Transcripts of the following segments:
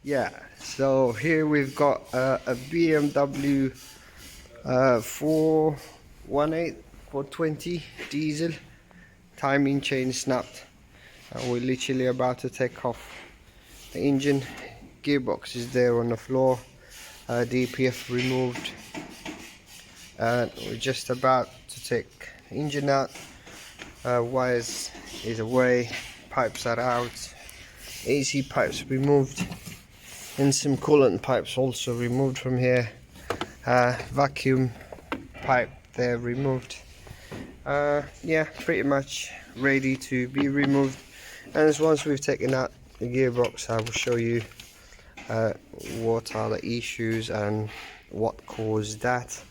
Yeah, so here we've got a BMW 418 420 diesel, timing chain snapped. We're literally about to take off the engine. Gearbox is there on the floor, DPF removed, and we're just about to take the engine out. Wires is away, pipes are out, AC pipes removed, and some coolant pipes also removed from here. Vacuum pipe there removed. Yeah, pretty much ready to be removed. And once we've taken out the gearbox, I will show you what are the issues and what caused that,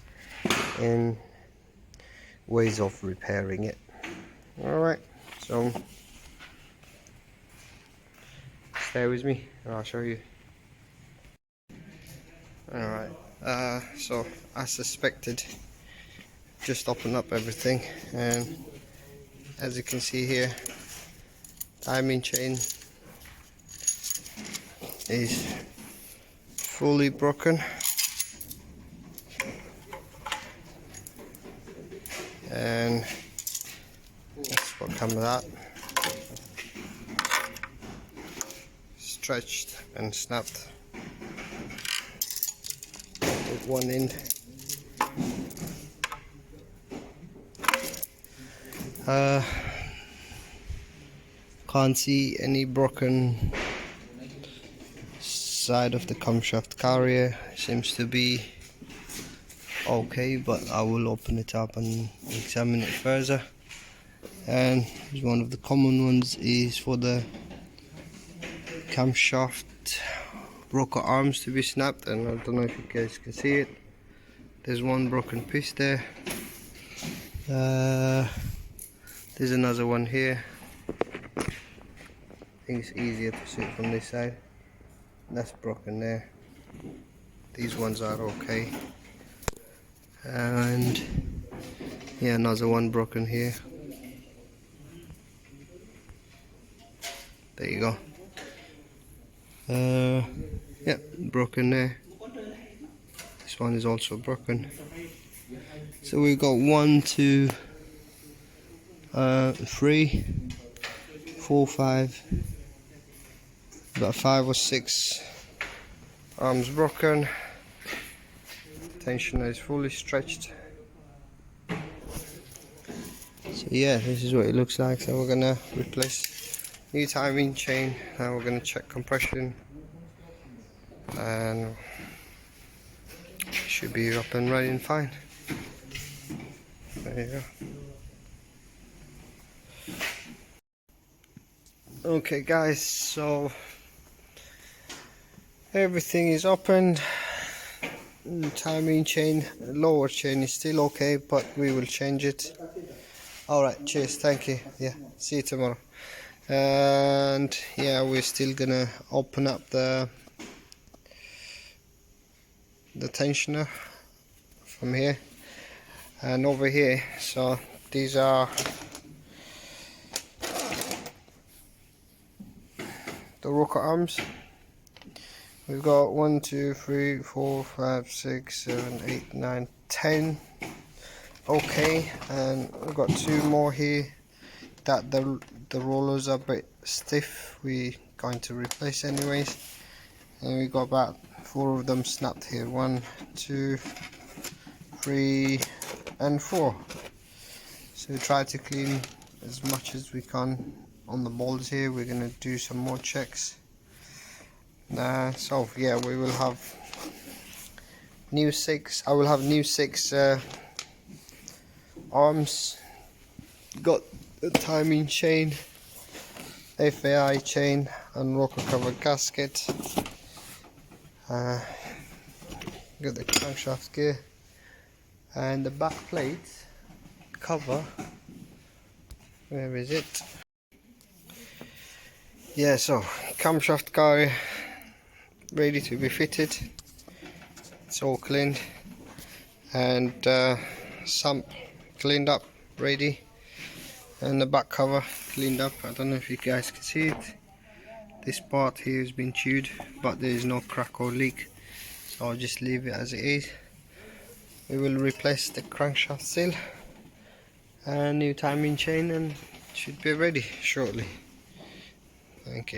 and ways of repairing it. Alright, so stay with me and I'll show you. Alright, so as suspected, just open up everything, and as you can see here, timing chain is fully broken, and that's what comes of that. Stretched and snapped with one end. Can't see any broken side of the camshaft carrier. Seems to be okay, but I will open it up and examine it further. And one of the common ones is for the camshaft rocker arms to be snapped, and I don't know if you guys can see it. There's one broken piece there. There's another one here. I think it's easier to see it from this side. That's broken there. These ones are okay. And yeah, another one broken here. There you go. Yeah, broken there. This one is also broken. So we've got 1, 2, 3, 4, 5, about 5 or 6 arms broken. Tensioner is fully stretched. So yeah, this is what it looks like. So we're gonna replace new timing chain, and we're gonna check compression, and it should be up and running fine. There you go. Okay guys, so everything is opened. Timing chain, lower chain is still okay, but we will change it. Alright, cheers, thank you. Yeah, see you tomorrow. And yeah, we're still gonna open up the tensioner from here and over here. So these are the rocker arms. We've got 1, 2, 3, 4, 5, 6, 7, 8, 9, 10. Okay, and we've got 2 more here that the rollers are a bit stiff. We're going to replace anyways. And we've got about 4 of them snapped here. 1, 2, 3, and 4. So we try to clean as much as we can on the bolts here. We're going to do some more checks. So yeah, we will have new 6. I will have new 6 arms. Got the timing chain, FAI chain, and rocker cover gasket. Got the crankshaft gear and the back plate cover. Where is it? Yeah, so camshaft carrier ready to be fitted. It's all cleaned, and sump cleaned up, ready, and the back cover cleaned up. I don't know if you guys can see it. This part here has been chewed, but there is no crack or leak, so I'll just leave it as it is. We will replace the crankshaft seal and new timing chain, and it should be ready shortly. Thank you.